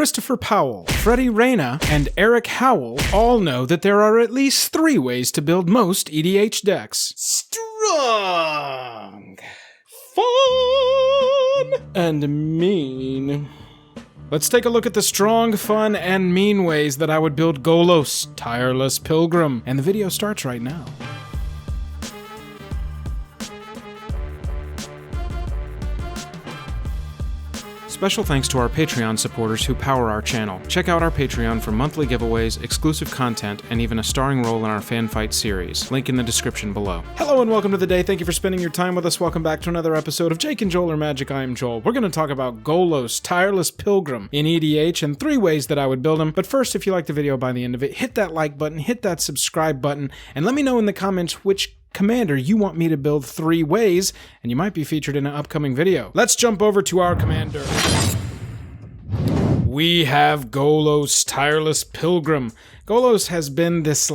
Christopher Powell, Freddie Reyna, and Eric Howell all know that there are at least 3 ways to build most EDH decks. Strong, fun, and mean. Let's take a look at the strong, fun, and mean ways that I would build Golos, Tireless Pilgrim. And the video starts right now. Special thanks to our Patreon supporters who power our channel. Check out our Patreon for monthly giveaways, exclusive content, and even a starring role in our fan fight series. Link in the description below. Hello and welcome to the day. Thank you for spending your time with us. Welcome back to another episode of Jake and Joel Are Magic. I am Joel. We're going to talk about Golos, Tireless Pilgrim in EDH and 3 ways that I would build him. But first, if you like the video by the end of it, hit that like button, hit that subscribe button, and let me know in the comments which commander you want me to build 3 ways, and you might be featured in an upcoming video. Let's jump over to our commander. We have Golos, Tireless Pilgrim. Golos has been this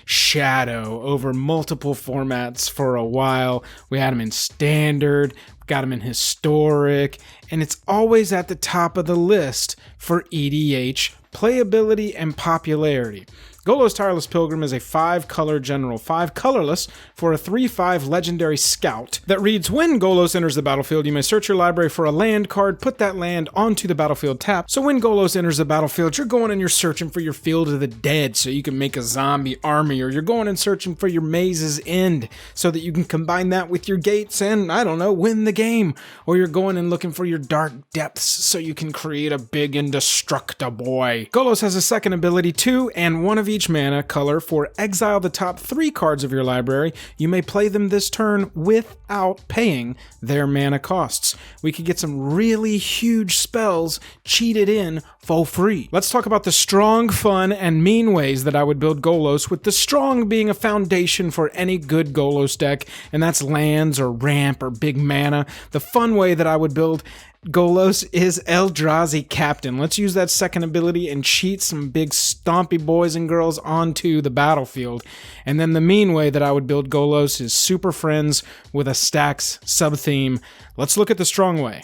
shadow over multiple formats for a while. We had him in Standard, got him in Historic, and it's always at the top of the list for EDH playability and popularity. Golos Tireless Pilgrim is a 5-color general, 5 colorless, for a 3/5 legendary scout that reads, when Golos enters the battlefield, you may search your library for a land card, put that land onto the battlefield tap. So when Golos enters the battlefield, you're going and you're searching for your Field of the Dead so you can make a zombie army, or you're going and searching for your Maze's End so that you can combine that with your gates and, I don't know, win the game. Or you're going and looking for your Dark Depths so you can create a big indestructible boy. Golos has a second ability, 2 and 1 of each mana color for exile the top 3 cards of your library. You may play them this turn without paying their mana costs. We could get some really huge spells cheated in for free. Let's talk about the strong, fun, and mean ways that I would build Golos, with the strong being a foundation for any good Golos deck, and that's lands or ramp or big mana. The fun way that I would build Golos is Eldrazi Captain. Let's use that second ability and cheat some big stompy boys and girls onto the battlefield. And then the mean way that I would build Golos is Super Friends with a Stax sub-theme. Let's look at the strong way.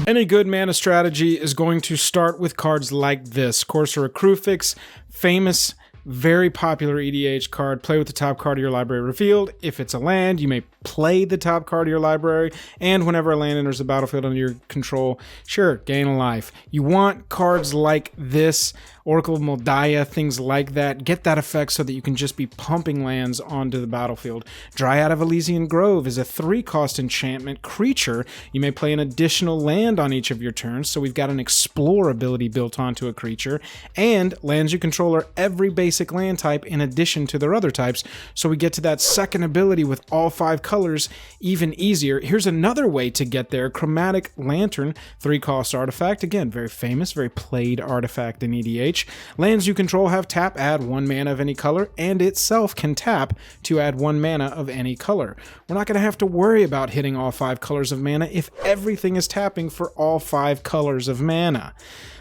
Any good mana strategy is going to start with cards like this. Corsair Crucifix, famous, very popular EDH card. Play with the top card of your library revealed. If it's a land, you may play the top card of your library, and whenever a land enters the battlefield under your control, sure, gain a life. You want cards like this, Oracle of Moldiah, things like that. Get that effect so that you can just be pumping lands onto the battlefield. Dryad of Elysian Grove is a 3-cost enchantment creature. You may play an additional land on each of your turns, so we've got an explore ability built onto a creature, and lands you control are every basic land type in addition to their other types, so we get to that second ability with all 5 colors even easier. Here's another way to get there. Chromatic Lantern, 3-cost artifact. Again, very famous, very played artifact in EDH. Lands you control have tap, add 1 mana of any color, and itself can tap to add 1 mana of any color. We're not going to have to worry about hitting all 5 colors of mana if everything is tapping for all 5 colors of mana.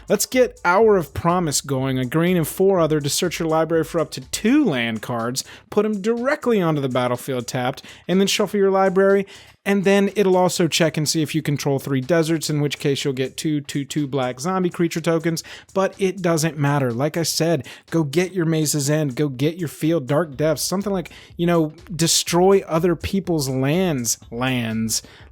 Let's get Hour of Promise going, a green and 4 other to search your library for up to 2 land cards, put them directly onto the battlefield tapped, and then shuffle your library, and then it'll also check and see if you control 3 deserts, in which case you'll get 2/2/2 black zombie creature tokens, but it doesn't matter. Like I said, go get your Maze's End, go get your Field, Dark Depths, something like, destroy other people's lands.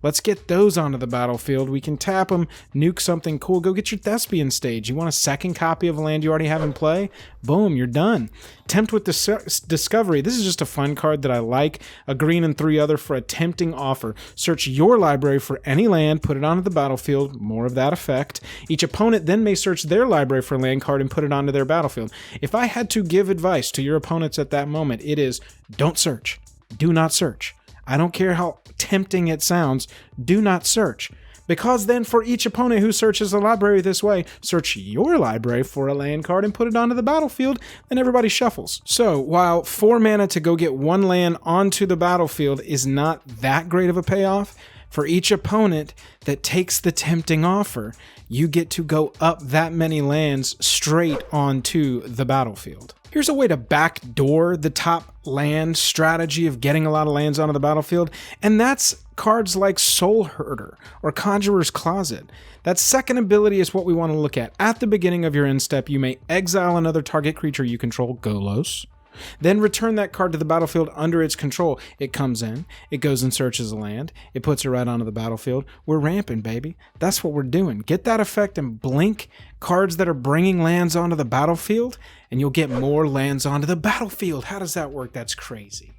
Let's get those onto the battlefield. We can tap them, nuke something cool, go get your Thespian Stage. You want a second copy of a land you already have in play? Boom, you're done. Tempt with Discovery. This is just a fun card that I like. A green and 3 other for a tempting offer. Search your library for any land, put it onto the battlefield, more of that effect. Each opponent then may search their library for a land card and put it onto their battlefield. If I had to give advice to your opponents at that moment, it is, don't search. Do not search. I don't care how tempting it sounds, do not search. Because then for each opponent who searches the library this way, search your library for a land card and put it onto the battlefield, then everybody shuffles. So while 4 mana to go get 1 land onto the battlefield is not that great of a payoff, for each opponent that takes the tempting offer, you get to go up that many lands straight onto the battlefield. Here's a way to backdoor the top land strategy of getting a lot of lands onto the battlefield, and that's cards like Soul Herder or Conjurer's Closet. That second ability is what we want to look at. At the beginning of your end step, you may exile another target creature you control, Golos, then return that card to the battlefield under its control. It comes in, it goes and searches a land, it puts it right onto the battlefield. We're ramping, baby. That's what we're doing. Get that effect and blink cards that are bringing lands onto the battlefield, and you'll get more lands onto the battlefield. How does that work? That's crazy.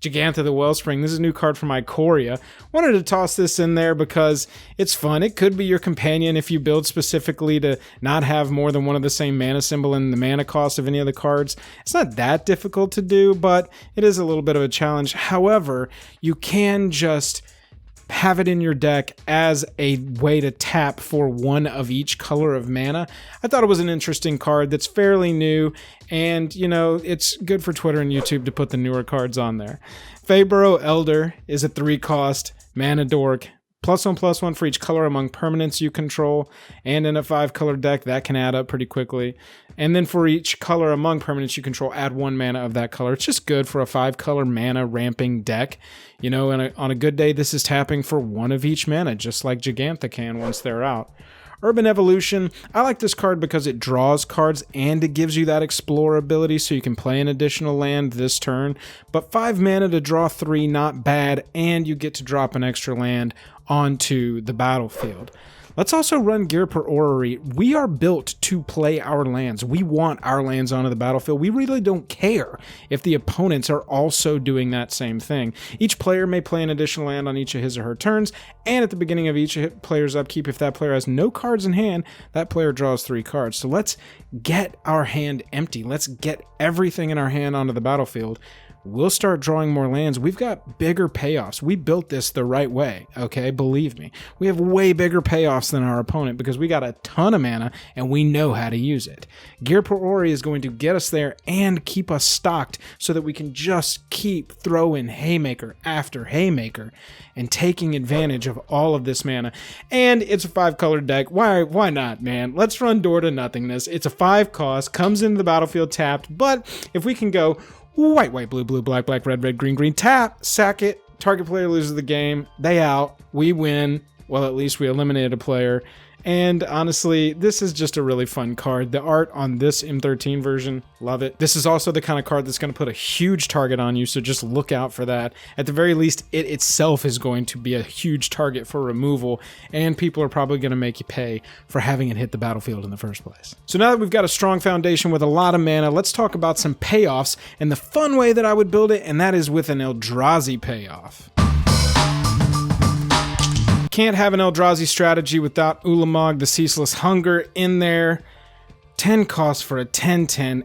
Gigantha the Wellspring. This is a new card from Ikoria. Wanted to toss this in there because it's fun. It could be your companion if you build specifically to not have more than one of the same mana symbol and the mana cost of any of the cards. It's not that difficult to do, but it is a little bit of a challenge. However, you can just have it in your deck as a way to tap for one of each color of mana. I thought it was an interesting card that's fairly new, and you know, it's good for Twitter and YouTube to put the newer cards on there. Faebro Elder is a 3-cost mana dork. +1/+1 for each color among permanents you control, and in a 5-color deck that can add up pretty quickly. And then for each color among permanents you control, add 1 mana of that color. It's just good for a 5-color mana ramping deck. You know, on a good day this is tapping for 1 of each mana, just like Gigantha can once they're out. Urban Evolution, I like this card because it draws cards and it gives you that explore ability so you can play an additional land this turn. But 5 mana to draw 3, not bad, and you get to drop an extra land onto the battlefield. Let's also run Gear per Orrery. We are built to play our lands. We want our lands onto the battlefield. We really don't care if the opponents are also doing that same thing. Each player may play an additional land on each of his or her turns, and at the beginning of each player's upkeep, if that player has no cards in hand, that player draws 3 cards. So let's get our hand empty. Let's get everything in our hand onto the battlefield. We'll start drawing more lands. We've got bigger payoffs. We built this the right way, okay? Believe me. We have way bigger payoffs than our opponent because we got a ton of mana and we know how to use it. Gear per Orrery is going to get us there and keep us stocked so that we can just keep throwing haymaker after haymaker and taking advantage of all of this mana. And it's a 5-color deck. Why not, man? Let's run Door to Nothingness. It's a 5-cost, comes into the battlefield tapped, but if we can go white, white, blue, blue, black, black, red, red, green, green, tap, sack it, target player loses the game, they out, we win, well, at least we eliminated a player. And honestly, this is just a really fun card. The art on this M13 version, love it. This is also the kind of card that's going to put a huge target on you, so just look out for that. At the very least, it itself is going to be a huge target for removal, and people are probably going to make you pay for having it hit the battlefield in the first place. So now that we've got a strong foundation with a lot of mana, let's talk about some payoffs and the fun way that I would build it, and that is with an Eldrazi payoff. Can't have an Eldrazi strategy without Ulamog, the Ceaseless Hunger, in there. 10 costs for a 10/10.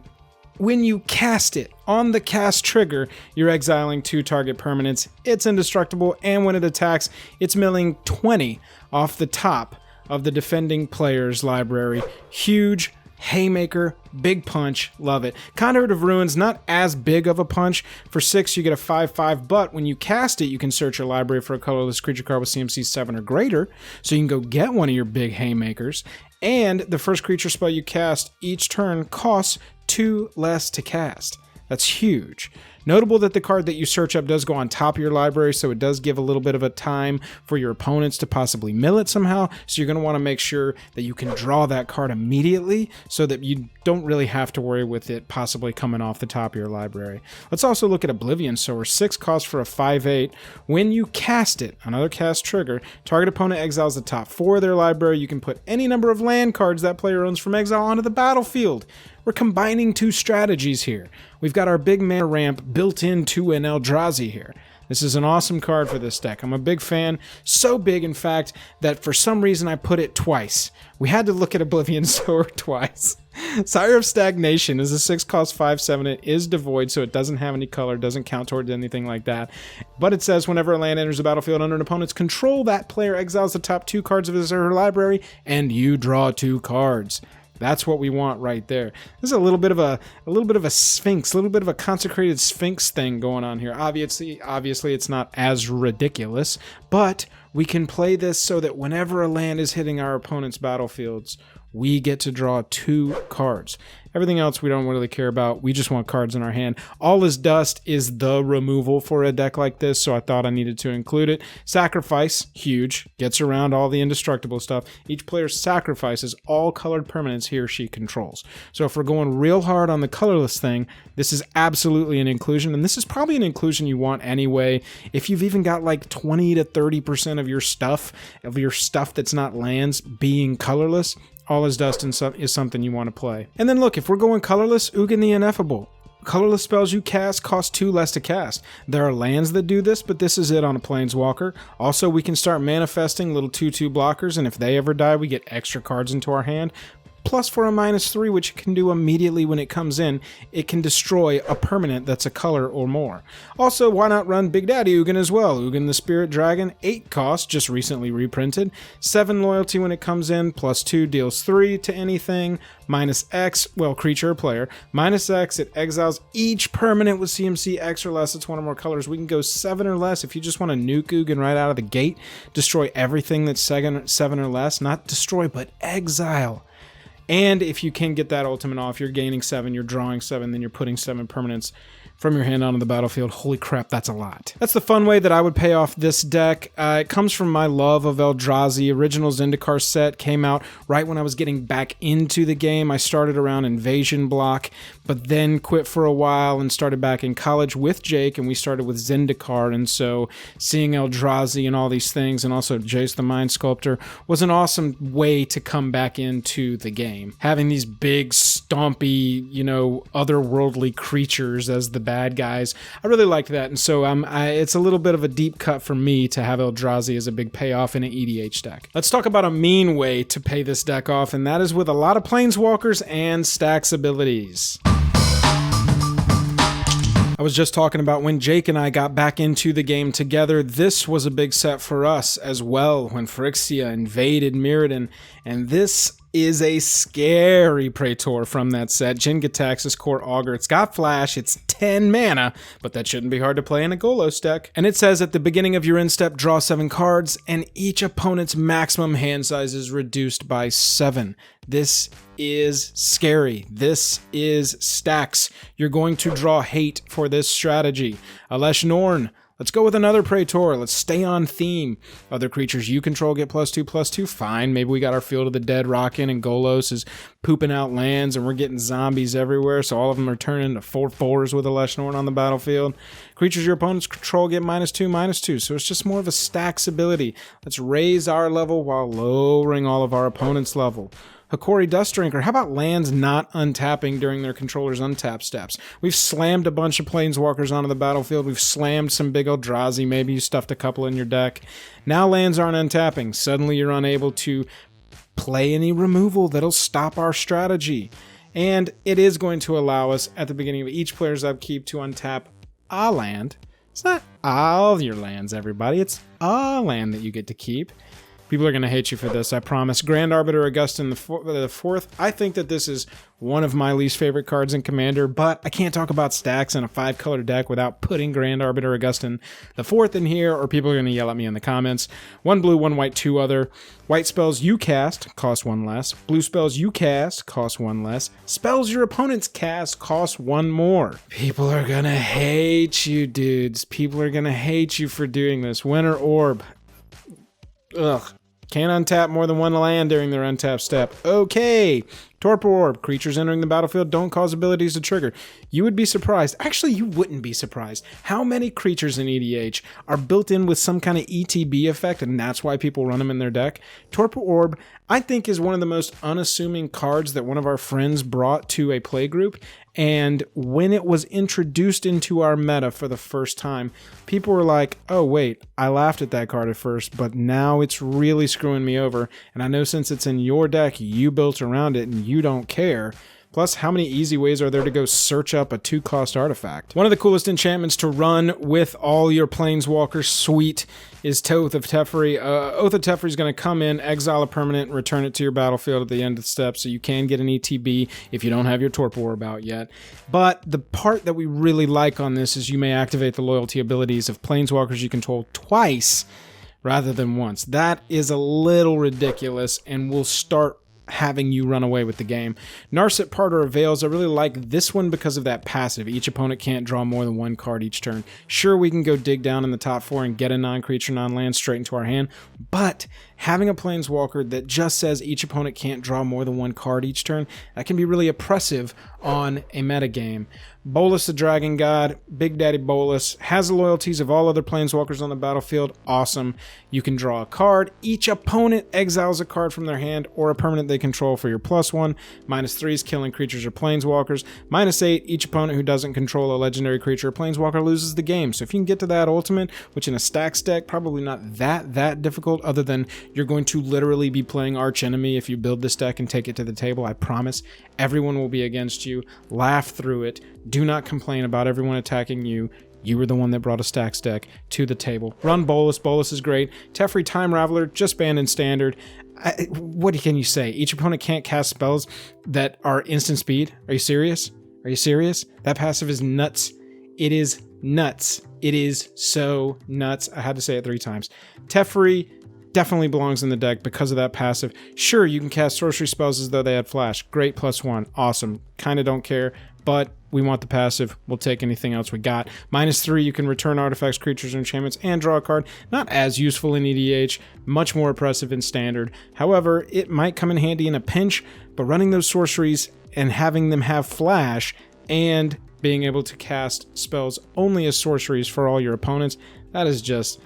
When you cast it on the cast trigger, you're exiling 2 target permanents. It's indestructible, and when it attacks, it's milling 20 off the top of the defending player's library. Huge haymaker, big punch, love it. Conduit of Ruins, not as big of a punch. For 6, you get a 5/5, but when you cast it, you can search your library for a colorless creature card with CMC 7 or greater, so you can go get one of your big haymakers. And the first creature spell you cast each turn costs 2 less to cast. That's huge. Notable that the card that you search up does go on top of your library, so it does give a little bit of a time for your opponents to possibly mill it somehow, so you're going to want to make sure that you can draw that card immediately so that you don't really have to worry with it possibly coming off the top of your library. Let's also look at Oblivion Sower. 6 costs for a 5/8. When you cast it, another cast trigger, target opponent exiles the top 4 of their library. You can put any number of land cards that player owns from exile onto the battlefield. We're combining 2 strategies here. We've got our big mana ramp built into an Eldrazi here. This is an awesome card for this deck. I'm a big fan. So big, in fact, that for some reason I put it twice. We had to look at Oblivion Sower twice. Sire of Stagnation is a 6-cost 5/7. It is devoid, so it doesn't have any color, doesn't count towards anything like that. But it says whenever a land enters the battlefield under an opponent's control, that player exiles the top 2 cards of his or her library, and you draw 2 cards. That's what we want right there. This is a little bit of a Sphinx, a little bit of a consecrated Sphinx thing going on here. Obviously it's not as ridiculous, but we can play this so that whenever a land is hitting our opponent's battlefields, we get to draw 2 cards. Everything else we don't really care about. We just want cards in our hand. All is Dust is the removal for a deck like this, so I thought I needed to include it. Sacrifice, huge. Gets around all the indestructible stuff. Each player sacrifices all colored permanents he or she controls. So if we're going real hard on the colorless thing, this is absolutely an inclusion, and this is probably an inclusion you want anyway. If you've even got like 20 to 30% of your stuff that's not lands being colorless, All is Dust is something you want to play. And then look, if we're going colorless, Ugin the Ineffable. Colorless spells you cast cost 2 less to cast. There are lands that do this, but this is it on a Planeswalker. Also, we can start manifesting little 2/2 blockers, and if they ever die, we get extra cards into our hand. Plus, for a -3, which it can do immediately when it comes in, it can destroy a permanent that's a color or more. Also, why not run Big Daddy Ugin as well? Ugin the Spirit Dragon, 8 cost, just recently reprinted. 7 loyalty when it comes in, +2 deals 3 to anything. -X, well, creature or player. -X, it exiles each permanent with CMC X or less. It's 1 or more colors. We can go 7 or less if you just want to nuke Ugin right out of the gate. Destroy everything that's 7 or less. Not destroy, but exile. And if you can get that ultimate off, you're gaining 7, you're drawing 7, then you're putting 7 permanents from your hand onto the battlefield. Holy crap, that's a lot. That's the fun way that I would pay off this deck. It comes from my love of Eldrazi. Original Zendikar set came out right when I was getting back into the game. I started around Invasion Block, but then quit for a while and started back in college with Jake, and we started with Zendikar, and so seeing Eldrazi and all these things, and also Jace the Mind Sculptor, was an awesome way to come back into the game. Having these big, stompy, otherworldly creatures as the bad guys, I really liked that, and so it's a little bit of a deep cut for me to have Eldrazi as a big payoff in an EDH deck. Let's talk about a mean way to pay this deck off, and that is with a lot of Planeswalkers and Stax abilities. I was just talking about when Jake and I got back into the game together. This was a big set for us as well when Phyrexia invaded Mirrodin, and this is a scary Praetor from that set. Jin-Gitaxias Core Augur. It's got flash, it's 10 mana, but that shouldn't be hard to play in a Golos deck. And it says at the beginning of your end step, draw 7 cards, and each opponent's maximum hand size is reduced by 7. This is scary. This is Stax. You're going to draw hate for this strategy. Alesh Norn. Let's go with another Praetor. Let's stay on theme. Other creatures you control get +2/+2. Fine. Maybe we got our Field of the Dead rocking and Golos is pooping out lands and we're getting zombies everywhere, so all of them are turning into 4/4s with Alesh Norn on the battlefield. Creatures your opponents control get -2/-2, so it's just more of a Stax ability. Let's raise our level while lowering all of our opponent's level. Hikori Dustdrinker, how about lands not untapping during their controller's untap steps? We've slammed a bunch of Planeswalkers onto the battlefield. We've slammed some big Eldrazi. Maybe you stuffed a couple in your deck. Now lands aren't untapping. Suddenly you're unable to play any removal that'll stop our strategy. And it is going to allow us, at the beginning of each player's upkeep, to untap a land. It's not all your lands, everybody. It's a land that you get to keep. People are going to hate you for this, I promise. Grand Arbiter Augustin the Fourth. I think that this is one of my least favorite cards in Commander, but I can't talk about Stax in a 5-color deck without putting Grand Arbiter Augustin the Fourth in here, or people are going to yell at me in the comments. 1 blue, 1 white, 2 other. White spells you cast cost 1 less. Blue spells you cast cost 1 less. Spells your opponents cast cost 1 more. People are going to hate you, dudes. People are going to hate you for doing this. Winter Orb. Ugh. Can't untap more than 1 land during their untap step. Okay. Torpor Orb. Creatures entering the battlefield don't cause abilities to trigger. You would be surprised. Actually, you wouldn't be surprised how many creatures in EDH are built in with some kind of ETB effect, and that's why people run them in their deck. Torpor Orb, I think, is one of the most unassuming cards that one of our friends brought to a playgroup. And when it was introduced into our meta for the first time, people were like, oh wait, I laughed at that card at first, but now it's really screwing me over. And I know since it's in your deck, you built around it and you don't care. Plus, how many easy ways are there to go search up a 2-cost artifact? One of the coolest enchantments to run with all your Planeswalkers suite is Oath of Teferi. Oath of Teferi is going to come in, exile a permanent, and return it to your battlefield at the end of the step, so you can get an ETB if you don't have your Torpor Orb out yet. But the part that we really like on this is you may activate the loyalty abilities of Planeswalkers you control twice rather than once. That is a little ridiculous and will start having you run away with the game. Narset Parter of Veils, I really like this one because of that passive. Each opponent can't draw more than one card each turn. Sure, we can go dig down in the top 4 and get a non-creature, non-land straight into our hand, but having a Planeswalker that just says each opponent can't draw more than one card each turn, that can be really oppressive on a metagame. Golos the Dragon God, Big Daddy Golos, has the loyalties of all other Planeswalkers on the battlefield. Awesome. You can draw a card. Each opponent exiles a card from their hand or a permanent they control for your +1. -3 is killing creatures or Planeswalkers. -8, each opponent who doesn't control a legendary creature or Planeswalker loses the game. So if you can get to that ultimate, which in a Stax deck, probably not that difficult, other than you're going to literally be playing Arch Enemy if you build this deck and take it to the table. I promise everyone will be against you. Laugh through it. Do not complain about everyone attacking you. You were the one that brought a Stax deck to the table. Run Golos. Golos is great. Teferi Time Raveler, just banned in Standard. What can you say? Each opponent can't cast spells that are instant speed. Are you serious? Are you serious? That passive is nuts. It is nuts. It is so nuts. I had to say it 3 times. Teferi definitely belongs in the deck because of that passive. Sure, you can cast sorcery spells as though they had flash. Great, +1. Awesome. Kind of don't care, but we want the passive. We'll take anything else we got. -3, you can return artifacts, creatures, and enchantments, and draw a card. Not as useful in EDH, much more oppressive in Standard. However, it might come in handy in a pinch, but running those sorceries and having them have flash and being able to cast spells only as sorceries for all your opponents, that is just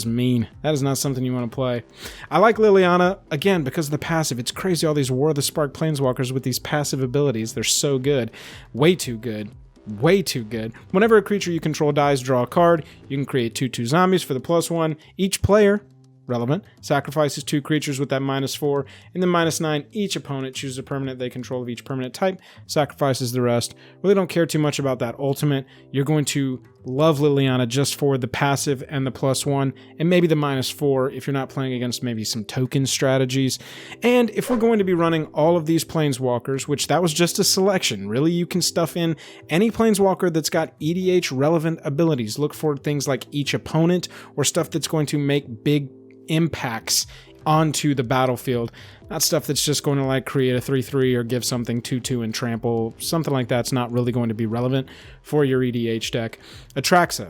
mean. That is not something you want to play. I like Liliana, again, because of the passive. It's crazy, all these War of the Spark Planeswalkers with these passive abilities. They're so good. Way too good. Way too good. Whenever a creature you control dies, draw a card. You can create 2/2 zombies for the +1. Each player, relevant, sacrifices 2 creatures with that -4, and then -9, each opponent chooses a permanent they control of each permanent type, sacrifices the rest. Really don't care too much about that ultimate. You're going to love Liliana just for the passive and the +1, and maybe the -4 if you're not playing against maybe some token strategies. And if we're going to be running all of these Planeswalkers, which that was just a selection, really you can stuff in any Planeswalker that's got EDH relevant abilities. Look for things like each opponent or stuff that's going to make big impacts onto the battlefield. Not stuff that's just going to like create a 3/3 or give something 2/2 and trample. Something like that's not really going to be relevant for your EDH deck. Atraxa.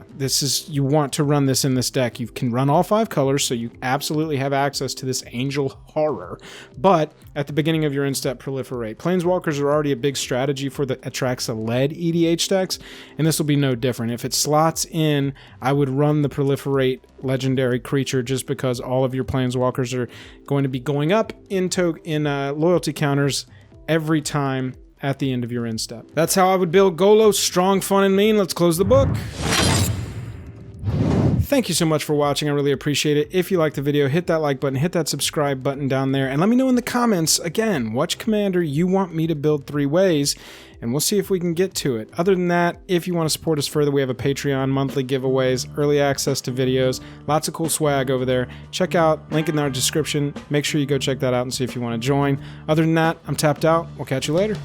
You want to run this in this deck. You can run all 5 colors, so you absolutely have access to this Angel Horror. But at the beginning of your in-step, proliferate. Planeswalkers are already a big strategy for the Atraxa-led EDH decks, and this will be no different. If it slots in, I would run the proliferate legendary creature just because all of your Planeswalkers are going to be going up in loyalty counters every time at the end of your end step. That's how I would build Golos. Strong, fun, and mean. Let's close the book. Thank you so much for watching. I really appreciate it. If you liked the video, hit that like button, hit that subscribe button down there, and let me know in the comments, again, which commander you want me to build 3 ways, and we'll see if we can get to it. Other than that, if you want to support us further, we have a Patreon, monthly giveaways, early access to videos, lots of cool swag over there. Check out, link in our description. Make sure you go check that out and see if you want to join. Other than that, I'm tapped out. We'll catch you later.